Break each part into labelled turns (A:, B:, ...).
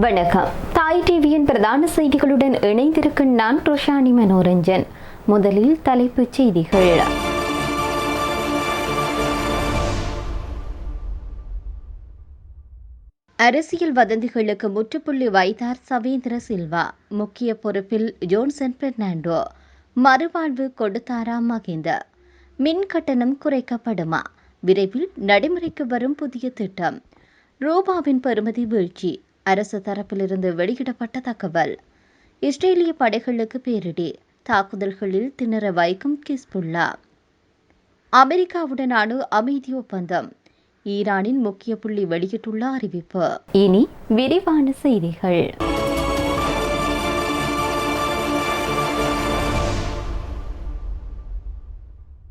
A: வணக்கம். தாய் டிவியின் பிரதான செய்திகளுடன் இணைந்திருக்கும் நான் ரோஷானி மனோரஞ்சன். முதலில் தலைப்புச் செய்திகள். அரசியல் வதந்திகளுக்கு முற்றுப்புள்ளி வைத்தார் சவேந்திர சில்வா. முக்கிய பொறுப்பில் ஜோன்சன் பெர்னாண்டோ. மறுவாழ்வு கொடுத்தாரா மகிந்த. மின் கட்டணம் குறைக்கப்படுமா? விரைவில் நடைமுறைக்கு வரும் புதிய திட்டம். ரூபாவின் பெறுமதி வீழ்ச்சி. அரசு தரப்பிலிருந்து வெளியிடப்பட்ட தகவல். இஸ்ரேலிய படைகளுக்கு பேரிடி. தாக்குதல்களில் திணற வைக்கும் கிஸ்புல்லா. அமெரிக்காவுடனான அமைதி ஒப்பந்தம். ஈரானின் முக்கிய புள்ளி வெளியிட்டுள்ள அறிவிப்பு. இனி விரிவான செய்திகள்.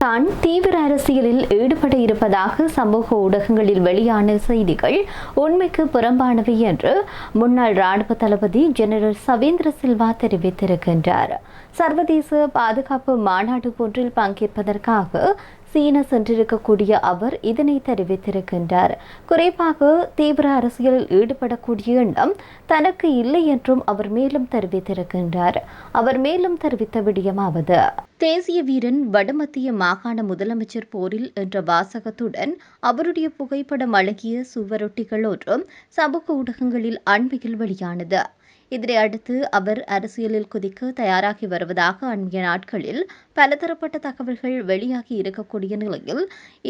A: தான் தீவிர அரசியலில் ஈடுபட இருப்பதாக சமூக ஊடகங்களில் வெளியான செய்திகள் உண்மைக்கு புறம்பானவை என்று முன்னாள் ராணுவ தளபதி ஜெனரல் சவேந்திர சில்வா தெரிவித்திருக்கின்றார். சர்வதேச பாதுகாப்பு மாநாடு ஒன்றில் பங்கேற்பதற்காக சீனா சென்றிருக்கக்கூடிய அவர் இதனை தெரிவித்திருக்கின்றார். குறிப்பாக தீவிர அரசியலில் ஈடுபடக்கூடிய எண்ணம் தனக்கு இல்லை என்றும் அவர் மேலும் தெரிவித்திருக்கின்றார். அவர் மேலும் தெரிவித்த விடயமாவது: தேசிய வீரன் வடமத்திய மாகாண முதலமைச்சர் போரில் என்ற வாசகத்துடன் அவருடைய புகைப்படம் அழகிய சுவரொட்டிகள் ஒன்றும் சமூக ஊடகங்களில் அண்மையில் வெளியானது. இதனை அடுத்து அவர் அரசியலில் குதிக்க தயாராகி வருவதாக அண்மைய நாட்களில் பலதரப்பட்ட தகவல்கள் வெளியாகி இருக்கக்கூடிய நிலையில்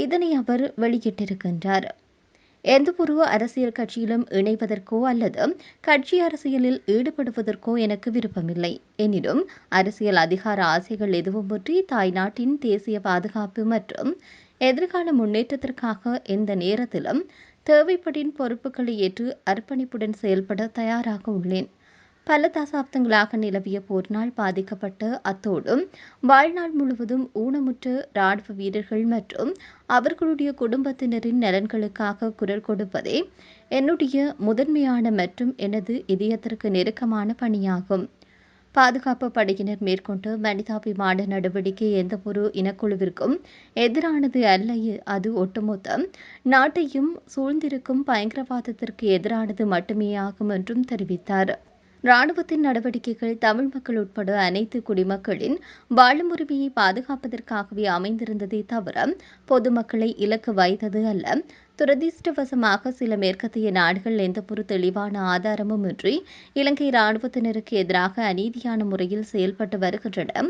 A: இதனை அவர் வெளியிட்டிருக்கின்றார். எந்தவொரு அரசியல் கட்சியிலும் இணைவதற்கோ அல்லது கட்சி அரசியலில் ஈடுபடுவதற்கோ எனக்கு விருப்பமில்லை. எனினும் அரசியல் அதிகார ஆசைகள் எதுவுமின்றி தாய்நாட்டின் தேசிய பாதுகாப்பு மற்றும் எதிர்கால முன்னேற்றத்திற்காக எந்த நேரத்திலும் தேவைப்படின் பொறுப்புகளை ஏற்று அர்ப்பணிப்புடன் செயல்பட தயாராக உள்ளேன். பல தசாப்தங்களாக நிலவிய போரினால் பாதிக்கப்பட்ட அத்தோடு வாழ்நாள் முழுவதும் ஊனமுற்ற ராணுவ வீரர்கள் மற்றும் அவர்களுடைய குடும்பத்தினரின் நலன்களுக்காக குரல் கொடுப்பதே என்னுடைய முதன்மையான மற்றும் எனது இதயத்திற்கு நெருக்கமான பணியாகும். பாதுகாப்பு படையினர் மேற்கொண்ட மனிதாபிமான நடவடிக்கை எந்தவொரு இனக்குழுவிற்கும் எதிரானது அல்ல. அது ஒட்டுமொத்த நாட்டையும் சூழ்ந்திருக்கும் பயங்கரவாதத்திற்கு எதிரானது மட்டுமேயாகும் என்றும் தெரிவித்தார். ராணுவத்தின் நடவடிக்கைகள் தமிழ் மக்கள் உட்பட அனைத்து குடிமக்களின் வாழும் உரிமையை பாதுகாப்பதற்காகவே அமைந்திருந்ததை தவிர பொதுமக்களை இலக்கு வைத்தது அல்ல. துரதிர்ஷ்டவசமாக சில மேற்கத்திய நாடுகள் எந்தவொரு தெளிவான ஆதாரமும் இன்றி இலங்கை இராணுவத்தினருக்கு எதிராக அநீதியான முறையில் செயல்பட்டு வருகின்றன.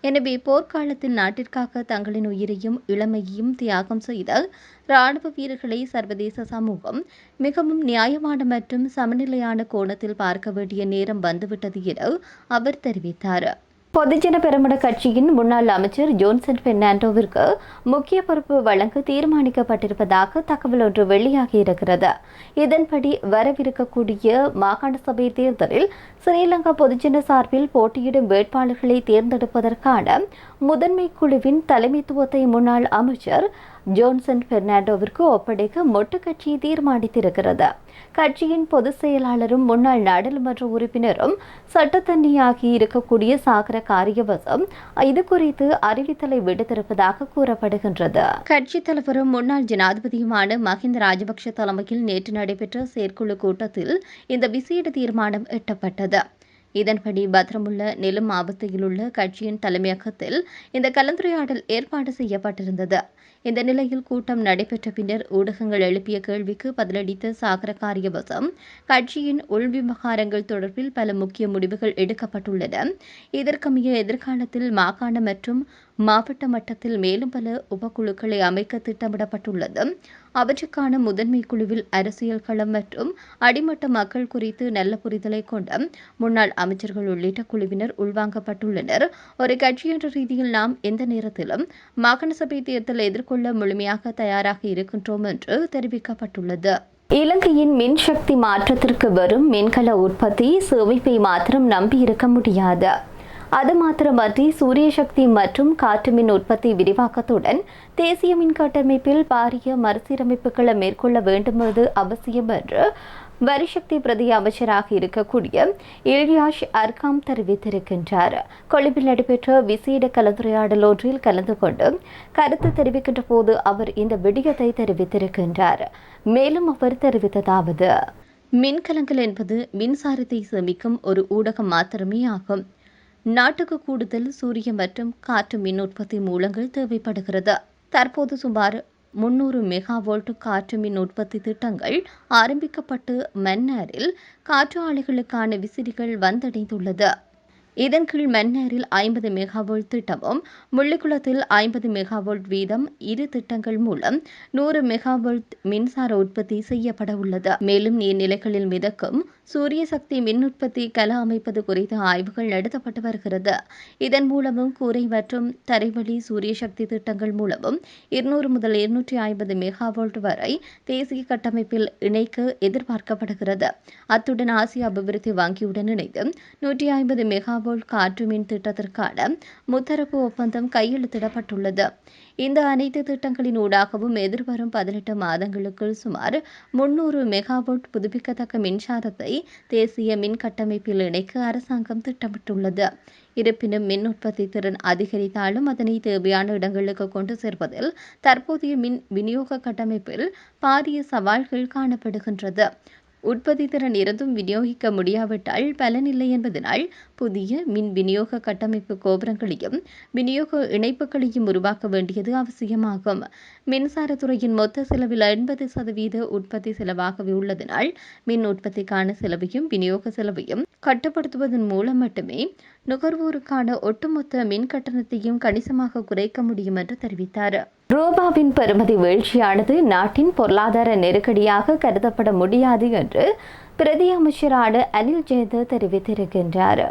A: எனவே போர்க்காலத்தில் நாட்டிற்காக தங்களின் உயிரையும் இளமையையும் தியாகம் செய்த இராணுவ வீரர்களை சர்வதேச சமூகம் மிகவும் நியாயமான மற்றும் சமநிலையான கோணத்தில் பார்க்க வேண்டிய நேரம் வந்துவிட்டது என அவர் தெரிவித்தார். பொதுஜன பெரமுன கட்சியின் முன்னாள் அமைச்சர் ஜோன்சன் பெர்னாண்டோவிற்கு முக்கிய பொறுப்பு வழங்க தீர்மானிக்கப்பட்டிருப்பதாக தகவல் ஒன்று வெளியாகியிருக்கிறது. இதன்படி வரவிருக்கக்கூடிய மாகாண சபை தேர்தலில் ஸ்ரீலங்கா பொதுஜன சார்பில் போட்டியிடும் வேட்பாளர்களை தேர்ந்தெடுப்பதற்கான முதன்மை குழுவின் தலைமைத்துவத்தை முன்னாள் அமைச்சர் ஜோன்சன் பெர்னாண்டோவிற்கு ஒப்படைக்க மொட்டு கட்சி தீர்மானித்திருக்கிறது. கட்சியின் பொதுச் செயலாளரும் முன்னாள் நாடாளுமன்ற உறுப்பினரும் சட்டத்தன்னியாகி இருக்கக்கூடிய சாகர காரியவசம் இது குறித்து அறிவித்தலை விடுத்திருப்பதாக கூறப்படுகின்றது. கட்சி தலைவரும் முன்னாள் ஜனாதிபதியுமான மஹிந்த ராஜபக்ஷ தலைமையில் நேற்று நடைபெற்ற செயற்குழு கூட்டத்தில் இந்த விசேட தீர்மானம் எட்டப்பட்டது. இதன்படி பத்திரமுள்ள நெலும் மாவட்டத்தில் உள்ள கட்சியின் தலைமையகத்தில் இந்த கலந்துரையாடல் ஏற்பாடு செய்யப்பட்டிருந்தது. இந்த நிலையில் கூட்டம் நடைபெற்ற பின்னர் ஊடகங்கள் எழுப்பிய கேள்விக்கு பதிலளித்த சாகர காரியவசம் கட்சியின் உள் விவகாரங்கள் தொடர்பில் பல முக்கிய முடிவுகள் எடுக்கப்பட்டுள்ளன. இதற்கமைய எதிர்காலத்தில் மாகாண மற்றும் மாவட்ட மட்டத்தில் மேலும் பல உபக்குழுக்களை அமைக்க திட்டமிடப்பட்டுள்ளது. அவற்றுக்கான முதன்மை குழுவில் அரசியல் களம் மற்றும் அடிமட்ட மக்கள் குறித்து நல்ல புரிதலை கொண்ட முன்னாள் அமைச்சர்கள் உள்ளிட்ட குழுவினர் உள்வாங்கப்பட்டுள்ளனர். ஒரு கட்சி என்ற ரீதியில் நாம் எந்த நேரத்திலும் மாகாண சபை தேர்தலை எதிர்கொள்ள முழுமையாக தயாராக இருக்கின்றோம் என்று தெரிவிக்கப்பட்டுள்ளது. இலங்கையின் மின்சக்தி மாற்றத்திற்கு வரும் மின்கல உற்பத்தி சேமிப்பை மாத்திரம் நம்பியிருக்க முடியாது. அது மாத்திரமன்றி சூரிய சக்தி மற்றும் காற்று மின் உற்பத்தி விரிவாக்கத்துடன் தேசிய மின் கட்டமைப்பில் பாரிய மறுசீரமைப்புகளை மேற்கொள்ள வேண்டுமென்பது அவசியம் என்று வரிசக்தி பிரதி அமைச்சராக இருக்கக்கூடிய இல்யாஷ் அர்காம் தெரிவித்திருக்கின்றார். கொழும்பில் நடைபெற்ற விசேட கலந்துரையாடல் ஒன்றில் கலந்து கொண்டு கருத்து தெரிவிக்கின்ற போது அவர் இந்த விடயத்தை தெரிவித்திருக்கின்றார். மேலும் அவர் தெரிவித்ததாவது: மின்கலங்கள் என்பது மின்சாரத்தை சேமிக்கும் ஒரு ஊடகம் மாத்திரமே ஆகும். நாட்டுக்கு கூடுதல் சூரிய மற்றும் காற்று மின் உற்பத்தி மூலங்கள் தேவைப்படுகிறது. தற்போது சுமார் 300 மெகாவோல்ட் காற்று மின் உற்பத்தி திட்டங்கள் ஆரம்பிக்கப்பட்டு மன்னாரில் காற்று ஆலைகளுக்கான விசிறிகள் வந்தடைந்துள்ளது. இதன் கீழ் மன்னாரில் 50 மெகாவோல்ட் திட்டமும் முள்ளிக்குளத்தில் 50 மெகாவோல்ட் வீதம் இரு திட்டங்கள் மூலம் 100 மெகாவோல்ட் மின்சார உற்பத்தி செய்யப்பட உள்ளது. மேலும் நீர்நிலைகளில் மிதக்கும் சூரிய சக்தி மின் உற்பத்தி கல அமைப்பது குறித்த ஆய்வுகள் நடத்தப்பட்டு வருகிறது. இதன் மூலமும் கூரை மற்றும் தரைவழி சூரிய சக்தி திட்டங்கள் மூலமும் 200 முதல் 250 மெகாவோல்ட் வரை தேசிய கட்டமைப்பில் இணைக்க எதிர்பார்க்கப்படுகிறது. அத்துடன் ஆசிய அபிவிருத்தி வங்கியுடன் இணைந்து 150 மெகாவோல்ட் காற்று மின் திட்டத்திற்கான முத்தரப்பு ஒப்பந்தம் கையெழுத்திடப்பட்டுள்ளது. இந்த அனைத்து திட்டங்களின் ஊடாகவும் எதிர்வரும் 18 மாதங்களுக்குள் சுமார் 300 மெகாவோல்ட் புதுப்பிக்கத்தக்க மின்சாரத்தை தேசிய மின் கட்டமைப்பில் இணைக்க அரசாங்கம் திட்டமிட்டுள்ளது. இருப்பினும் மின் உற்பத்தி திறன் அதிகரித்தாலும் அதனை தேவையான இடங்களுக்கு கொண்டு சேர்ப்பதில் தற்போதைய மின் விநியோக கட்டமைப்பில் பாரிய சவால்கள் காணப்படுகின்றது. உற்பத்தி திறன் இருந்தும் விநியோகிக்க முடியாவிட்டால் பலனில்லை என்பதனால் புதிய மின் விநியோக கட்டமைப்பு கோபுரங்களையும் விநியோக இணைப்புகளையும் உருவாக்க வேண்டியது அவசியமாகும். மின்சாரத்துறையின் மொத்த செலவில் 80% உற்பத்தி செலவாகவே உள்ளதனால் மின் உற்பத்திக்கான செலவையும் விநியோக செலவையும் கட்டுப்படுத்துவதன் மூலம் மட்டுமே நுகர்வோருக்கான ஒட்டுமொத்த மின் கட்டணத்தையும் கணிசமாக குறைக்க முடியும் என்று தெரிவித்தார். ரூபாவின் பெறுமதி வீழ்ச்சியானது நாட்டின் பொருளாதார நெருக்கடியாக கருதப்பட முடியாது என்று பிரதி அமைச்சரான அனில் ஜெயந்த் தெரிவித்திருக்கின்றார்.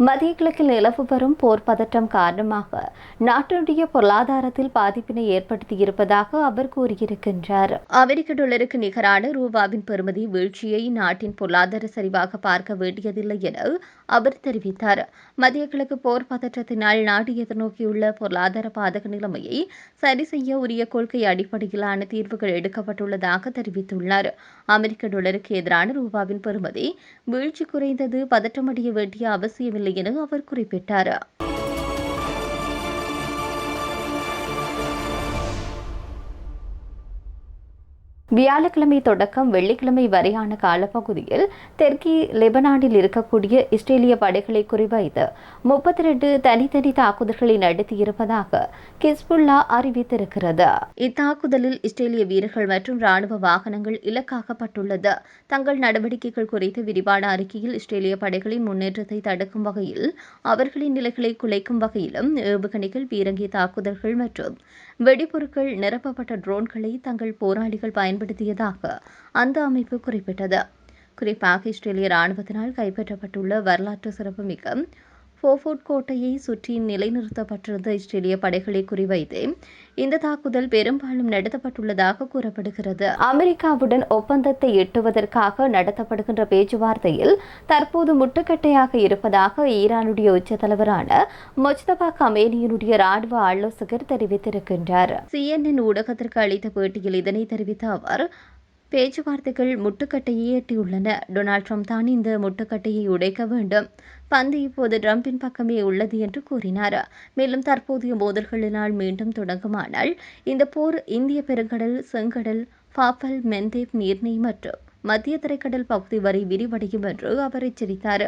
A: மத்திய கிழக்கில் நிலவு வரும் போர் பதற்றம் காரணமாக நாட்டினுடைய பொருளாதாரத்தில் பாதிப்பினை ஏற்படுத்தியிருப்பதாக அவர் கூறியிருக்கின்றார். அமெரிக்க டாலருக்கு நிகரான ரூபாவின் பெறுமதி வீழ்ச்சியை நாட்டின் பொருளாதார சரிவாக பார்க்க வேண்டியதில்லை என அவர் தெரிவித்தார். மத்திய கிழக்கு போர் பதற்றத்தினால் நாடு எதிர்நோக்கியுள்ள பொருளாதார பாதக நிலைமையை சரி செய்ய உரிய கொள்கை அடிப்படையிலான தீர்வுகள் எடுக்கப்பட்டுள்ளதாக தெரிவித்துள்ளார். அமெரிக்க டாலருக்கு எதிரான ரூபாவின் பெறுமதி வீழ்ச்சி குறைந்தது பதற்றமடைய வேண்டிய அவசியமில்லை என அவர் குறிப்பிட்டார். வியாழக்கிழமை தொடக்கம் வெள்ளிக்கிழமை வரையான காலப்பகுதியில் தெற்கே லெபனானில் இருக்கக்கூடிய இஸ்ரேலிய படைகளை குறிவைத்து 32 தனித்தனி தாக்குதல்களை நடத்தியிருப்பதாக ஹிஸ்புல்லா அறிவித்திருக்கிறது. இத்தாக்குதலில் இஸ்ரேலிய வீரர்கள் மற்றும் ராணுவ வாகனங்கள் இலக்காக்கப்பட்டுள்ளது. தங்கள் நடவடிக்கைகள் குறித்து விரிவான அறிக்கையில் இஸ்ரேலிய படைகளின் முன்னேற்றத்தை தடுக்கும் வகையில் அவர்களின் நிலைகளை குலைக்கும் வகையிலும் ஏவுகணைகள், பீரங்கி தாக்குதல்கள் மற்றும் வெடிபொருட்கள் நிரப்பப்பட்ட ட்ரோன்களை தங்கள் போராளிகள் பயன்படுத்தியதாக அந்த அமைப்பு குறிப்பிட்டது. குறிப்பாக இஸ்ரேலிய ராணுவத்தினால் கைப்பற்றப்பட்டுள்ள வரலாற்று சிறப்புமிக்க போஃபோர்ட் கோட்டையை சுற்றி நிலைநிறுத்தப்பட்டிருந்த இஸ்ரேலிய படைகளை குறிவைத்து இந்த தாக்குதல் பெரும்பாலும் நடத்தப்பட்டுள்ளதாக கூறப்படுகிறது. அமெரிக்காவுடன் ஒப்பந்தத்தை எட்டுவதற்காக நடத்தப்படுகின்ற பேச்சுவார்த்தையில் தற்போது முட்டுக்கட்டையாக இருப்பதாக ஈரானுடைய உச்ச தலைவரான மொஜ்தபா கமேனியினுடைய ராணுவ ஆலோசகர் தெரிவித்திருக்கின்றார். CNN ஊடகத்திற்கு அளித்த பேட்டியில் இதனை தெரிவித்த அவர், பேச்சுவார்த்தைகள் முட்டுக்கட்டையை எட்டியுள்ளன. டொனால்ட் ட்ரம்ப் தான் இந்த முட்டுக்கட்டையை உடைக்க வேண்டும். பந்து இப்போது ட்ரம்பின் பக்கமே உள்ளது என்று கூறினார். மேலும் தற்போதைய மோதல்களினால் மீண்டும் தொடங்குமானால் இந்த போர் இந்திய பெருங்கடல், செங்கடல், பாப்பல் மெந்தேப் நீர்நிலை மற்றும் மத்திய தரைக்கடல் பகுதி வரை விரிவடையும் என்று அவர் எச்சரித்தார்.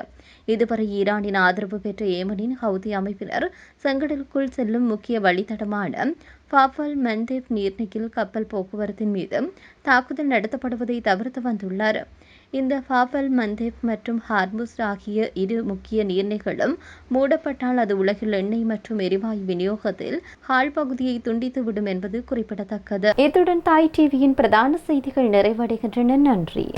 A: இதுவரை ஈரானின் ஆதரவு பெற்ற ஏமனின் ஹவுதி அமைப்பினர் செங்கடலுக்குள் செல்லும் முக்கிய வழித்தடமான பாப்பல் மெந்தேப் நீர்நிலையில் கப்பல் போக்குவரத்தின் மீது தாக்குதல் நடத்தப்படுவதை தவிர்த்து வந்துள்ளார். இந்த பாப்பல் மந்தேப் மற்றும் ஹார்முஸ் ஆகிய இரு முக்கிய நீர்நிலைகளும் மூடப்பட்டால் அது உலகில் எண்ணெய் மற்றும் எரிவாயு விநியோகத்தில் ஹால் பகுதியை துண்டித்துவிடும் என்பது குறிப்பிடத்தக்கது. இத்துடன் தாய் டிவியின் பிரதான செய்திகள் நிறைவடைகின்றன. நன்றி.